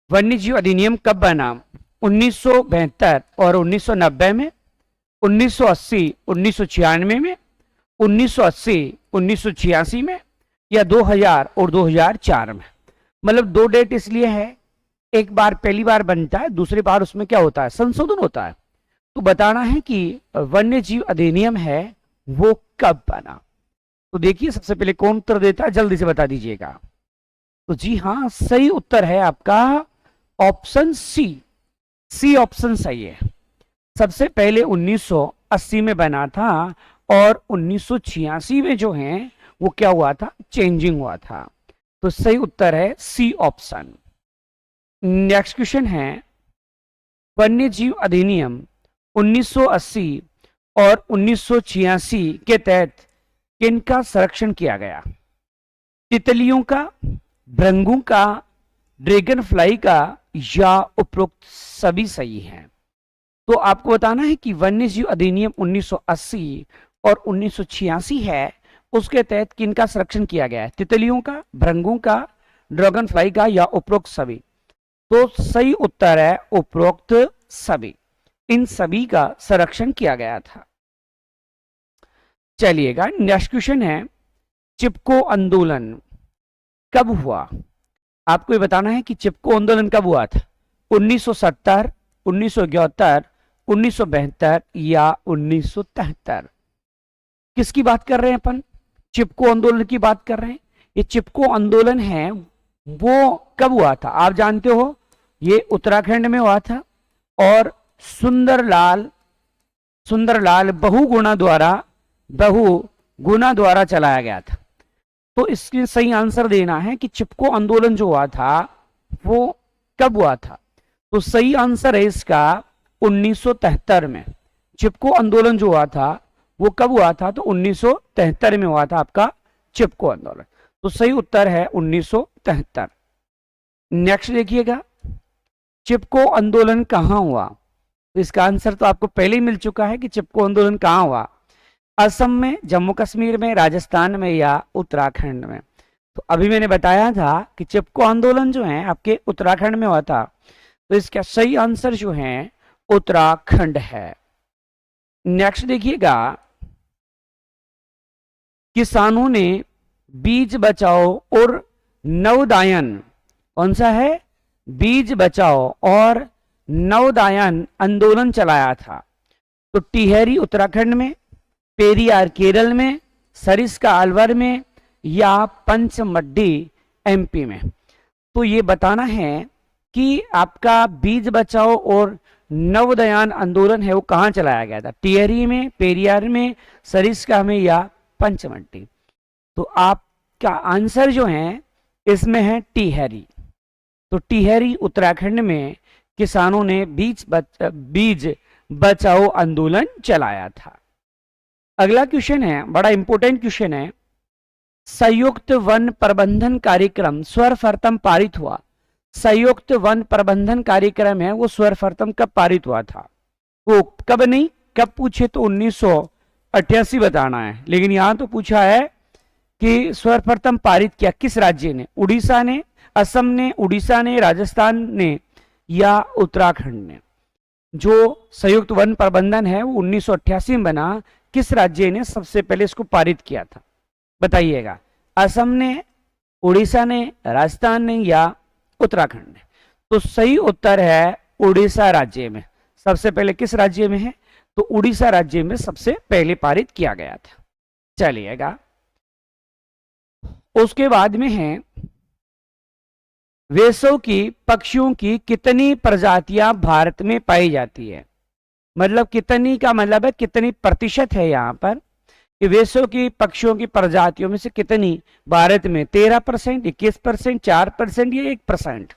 वन्यजीव अधिनियम कब बना? 1972 और 1990 में, 1980 1996 में, 1980 1986 में, या 2000 और 2004 में। मतलब दो डेट इसलिए है, एक बार पहली बार बनता है, दूसरी बार उसमें क्या होता है, संशोधन होता है। तो बताना है कि वन्य जीव अधिनियम है वो कब बना। तो देखिए सबसे पहले कौन उत्तर देता है, जल्दी से बता दीजिएगा। तो जी हाँ, सही उत्तर है आपका ऑप्शन सी। सी ऑप्शन सही है। सबसे पहले 1980 में बना था और 1986 में जो है वो क्या हुआ था, चेंजिंग हुआ था। तो सही उत्तर है सी ऑप्शन। नेक्स्ट क्वेश्चन है, वन्य जीव अधिनियम 1980 और 1986 के तहत किनका संरक्षण किया गया? तितलियों का, भृंगों का, ड्रैगन फ्लाई का, या उपरोक्त सभी सही हैं। तो आपको बताना है कि वन्य जीव अधिनियम 1980 और 1986 है, उसके तहत किनका संरक्षण किया गया है? तितलियों का, भृंगों का, ड्रैगन फ्लाई का, या उपरोक्त सभी। तो सही उत्तर है उपरोक्त सभी। इन सभी का संरक्षण किया गया था। चलिएगा नेक्स्ट क्वेश्चन है, चिपको आंदोलन कब हुआ? आपको ये बताना है कि चिपको आंदोलन कब हुआ था। 1970, 1971, 1972 या 1973। किसकी बात कर रहे हैं अपन? चिपको आंदोलन की बात कर रहे हैं। ये चिपको आंदोलन है वो कब हुआ था? आप जानते हो ये उत्तराखंड में हुआ था और सुंदरलाल बहुगुणा द्वारा चलाया गया था। तो इसके सही आंसर देना है कि चिपको आंदोलन जो हुआ था वो कब हुआ था। तो सही आंसर है इसका 1973 में। चिपको आंदोलन जो हुआ था वो कब हुआ था? तो 1973 में हुआ था आपका चिपको आंदोलन। तो सही उत्तर है 1973। नेक्स्ट देखिएगा, चिपको आंदोलन कहां हुआ? तो इसका आंसर तो आपको पहले ही मिल चुका है कि चिपको आंदोलन कहां हुआ। असम में, जम्मू कश्मीर में, राजस्थान में, या उत्तराखंड में। तो अभी मैंने बताया था कि चिपको आंदोलन जो है आपके उत्तराखंड में हुआ था। तो इसका सही आंसर जो है उत्तराखंड है। नेक्स्ट देखिएगा, किसानों ने बीज बचाओ और नवोदायन, कौन सा है? बीज बचाओ और नवोदायन आंदोलन चलाया था। तो टिहरी उत्तराखंड में, पेरियार केरल में, सरिस्का अलवर में, या पंचमढ़ी एमपी में। तो ये बताना है कि आपका बीज बचाओ और नवोदयान आंदोलन है वो कहां चलाया गया था? टिहरी में, पेरियार में, सरिस्का में, या पंचमढ़ी। तो आपका आंसर जो है इसमें है टिहरी। तो टिहरी उत्तराखंड में किसानों ने बीज बचाओ आंदोलन चलाया था। अगला क्वेश्चन है, बड़ा इंपॉर्टेंट क्वेश्चन है, संयुक्त वन प्रबंधन कार्यक्रम सर्वप्रथम पारित हुआ। संयुक्त वन प्रबंधन कार्यक्रम है वो सर्वप्रथम कब पारित हुआ था? वो कब नहीं, कब पूछे तो 1988 बताना है, लेकिन यहां तो पूछा है कि सर्वप्रथम पारित किया किस राज्य ने? उड़ीसा ने, असम ने, उड़ीसा ने, राजस्थान ने, या उत्तराखंड ने। जो संयुक्त वन प्रबंधन है वो 1988 में बना। किस राज्य ने सबसे पहले इसको पारित किया था? बताइएगा। असम ने, उड़ीसा ने, राजस्थान ने, या उत्तराखंड ने। तो सही उत्तर है उड़ीसा राज्य में। सबसे पहले किस राज्य में है? तो उड़ीसा राज्य में सबसे पहले पारित किया गया था। चलिएगा, उसके बाद में है, वेसों की पक्षियों की कितनी प्रजातियां भारत में पाई जाती है? मतलब कितनी का मतलब है कितनी प्रतिशत है यहां पर कि वेसों की पक्षियों की प्रजातियों में से कितनी भारत में? 13%, 21%, 4% या 1%।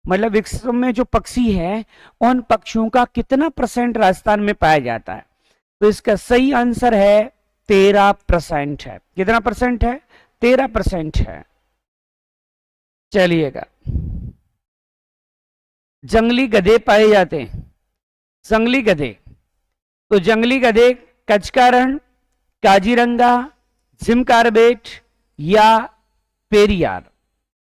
मतलब विश्व में जो पक्षी है उन पक्षियों का कितना परसेंट राजस्थान में पाया जाता है? तो इसका सही आंसर है 13% है। कितना परसेंट है? 13% है। चलिएगा, जंगली गधे पाए जाते हैं। जंगली गधे, तो जंगली गधे कच्छ का रण, काजीरंगा, जिम कार्बेट, या पेरियार।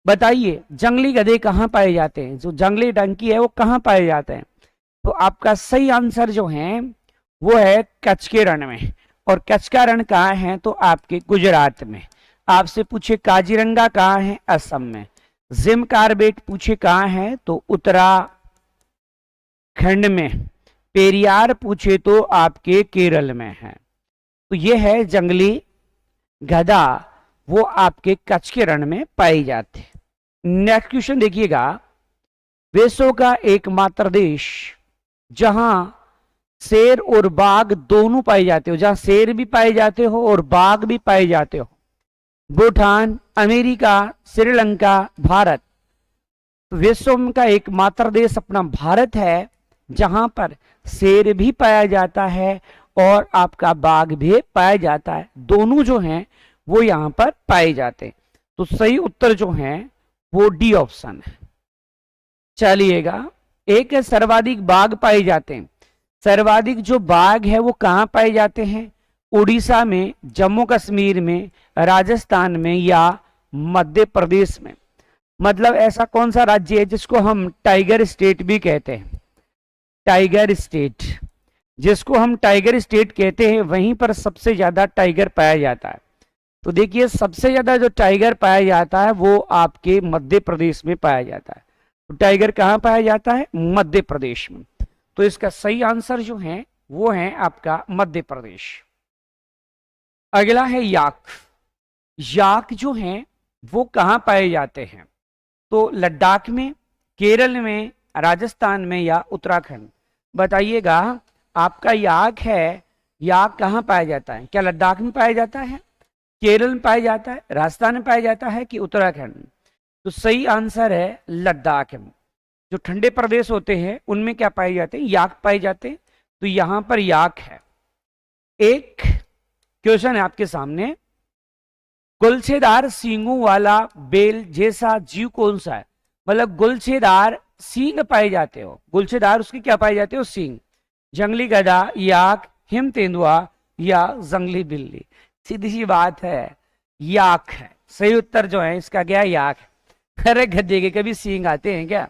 बताइए जंगली गधे कहाँ पाए जाते हैं, जो जंगली डंकी है वो कहाँ पाए जाते हैं? तो आपका सही आंसर जो है वो है कच्छ के रण में। और कच्छ का रण कहाँ है? तो आपके गुजरात में। आपसे पूछे काजीरंगा कहाँ है? असम में। जिम कार्बेट पूछे कहाँ है? तो उत्तराखंड में। पेरियार पूछे तो आपके केरल में है। तो ये है जंगली गधा, वो आपके कच्छ के रण में पाई जाते। नेक्स्ट क्वेश्चन देखिएगा, विश्व का एकमात्र देश जहां शेर और बाघ दोनों पाए जाते हो, जहां शेर भी पाए जाते हो और बाघ भी पाए जाते हो, भूटान, अमेरिका, श्रीलंका, भारत। विश्व का एकमात्र देश अपना भारत है जहां पर शेर भी पाया जाता है और आपका बाघ भी पाया जाता है, दोनों जो हैं वो यहां पर पाए जाते हैं। तो सही उत्तर जो है वो डी ऑप्शन है। चलिएगा, एक है सर्वाधिक बाघ पाए जाते हैं। सर्वाधिक जो बाघ है वो कहां पाए जाते हैं? उड़ीसा में, जम्मू कश्मीर में, राजस्थान में या मध्य प्रदेश में। मतलब ऐसा कौन सा राज्य है जिसको हम टाइगर स्टेट भी कहते हैं? टाइगर स्टेट, जिसको हम टाइगर स्टेट कहते हैं, वहीं पर सबसे ज्यादा टाइगर पाया जाता है। तो देखिए सबसे ज्यादा जो टाइगर पाया जाता है वो आपके मध्य प्रदेश में पाया जाता है। तो टाइगर कहां पाया जाता है? मध्य प्रदेश में। तो इसका सही आंसर जो है वो है आपका मध्य प्रदेश। अगला है याक। याक जो है वो कहां पाए जाते हैं? तो लद्दाख में, केरल में, राजस्थान में या उत्तराखंड। बताइएगा, आपका याक है, याक कहां पाया जाता है? क्या लद्दाख में पाया जाता है, केरल में पाया जाता है, राजस्थान में पाया जाता है कि उत्तराखंड? तो सही आंसर है लद्दाख में। जो ठंडे प्रदेश होते हैं उनमें क्या पाए जाते हैं? याक पाए जाते हैं। तो यहां पर याक है। एक क्वेश्चन है आपके सामने, गुलछेदार सींगों वाला बेल जैसा जीव कौन सा है? मतलब गुलछेदार सींग पाए जाते हो, गुलछेदार उसके क्या पाए जाते हो? सींग। जंगली गधा, याक, हिम तेंदुआ या जंगली बिल्ली? सीधी सी बात है, याक है। सही उत्तर जो है इसका क्या है? याक है। अरे गधे के कभी सींग आते हैं क्या?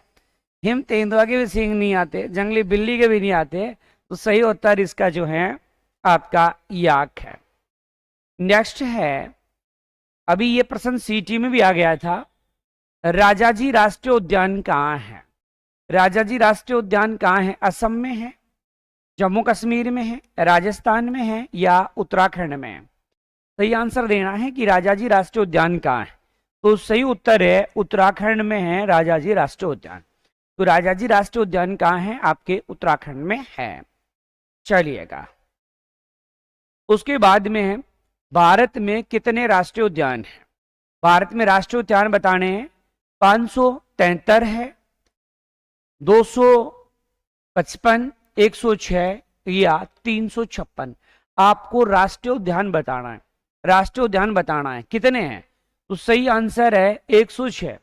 हिम तेंदुआ के भी सींग नहीं आते, जंगली बिल्ली के भी नहीं आते। तो सही उत्तर इसका जो है आपका याक है। नेक्स्ट है, अभी ये प्रश्न सीटी में भी आ गया था, राजाजी राष्ट्रीय उद्यान कहाँ है? राजाजी राष्ट्रीय उद्यान कहाँ है? असम में है, जम्मू कश्मीर में है, राजस्थान में है या उत्तराखंड में है? सही आंसर देना है कि राजाजी राष्ट्रीय उद्यान कहाँ है। तो सही उत्तर है उत्तराखंड में है राजाजी राष्ट्रीय उद्यान। तो राजाजी राष्ट्रीय उद्यान कहाँ है? आपके उत्तराखंड में है। चलिएगा, उसके बाद में है, भारत में कितने राष्ट्रीय उद्यान हैं? भारत में राष्ट्रीय उद्यान बताने हैं। 573 है, 255, 106 या 356। आपको राष्ट्रीय उद्यान बताना है, राष्ट्रीय उद्यान बताना है कितने हैं। तो सही आंसर है 106।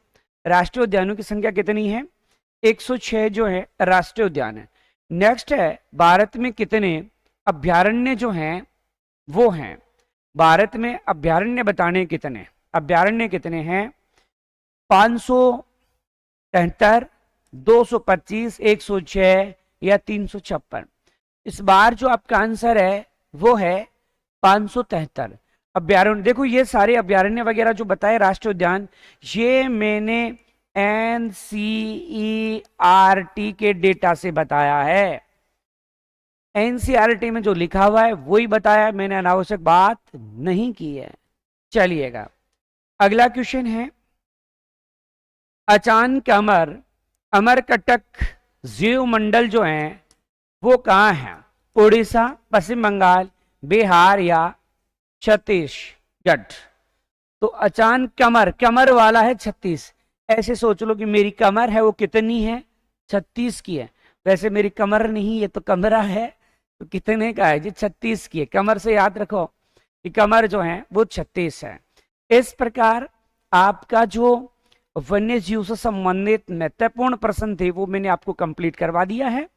राष्ट्रीय उद्यानों की संख्या कितनी है? 106 जो है राष्ट्रीय उद्यान है। नेक्स्ट है, भारत में कितने अभ्यारण्य जो हैं वो हैं? भारत में अभ्यारण्य बताने कितने, अभ्यारण्य कितने हैं? 573, 225, 106 या 356। इस बार जो आपका आंसर है वो है 573 अभ्यारण्य। देखो ये सारे अभ्यारण्य वगैरह जो बताए राष्ट्रीय उद्यान, ये मैंने एनसीईआरटी के डेटा से बताया है। एनसीईआरटी में जो लिखा हुआ है वही बताया, मैंने अनावश्यक बात नहीं की है। चलिएगा, अगला क्वेश्चन है, अचानक अमरकटक जीव मंडल जो है वो कहाँ है? उड़ीसा, पश्चिम बंगाल, बिहार या छत्तीसगढ़? तो अचानक कमर वाला है 36। ऐसे सोच लो कि मेरी कमर है वो कितनी है? 36 की है। वैसे मेरी कमर नहीं, ये तो कमरा है, तो कितने का है जी? 36 की है। कमर से याद रखो कि कमर जो है वो 36 है। इस प्रकार आपका जो वन्य जीव से संबंधित महत्वपूर्ण प्रश्न थे वो मैंने आपको कंप्लीट करवा दिया है।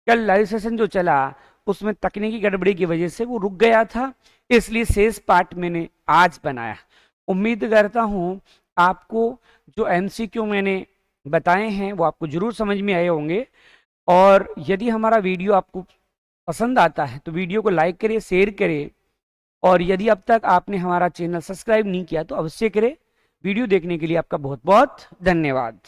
कल लाइव सेशन जो चला उसमें तकनीकी गड़बड़ी की वजह से वो रुक गया था, इसलिए शेष पार्ट मैंने आज बनाया। उम्मीद करता हूं आपको जो एमसीक्यू मैंने बताए हैं वो आपको जरूर समझ में आए होंगे। और यदि हमारा वीडियो आपको पसंद आता है तो वीडियो को लाइक करें, शेयर करें, और यदि अब तक आपने हमारा चैनल सब्सक्राइब नहीं किया तो अवश्य करें। वीडियो देखने के लिए आपका बहुत बहुत धन्यवाद।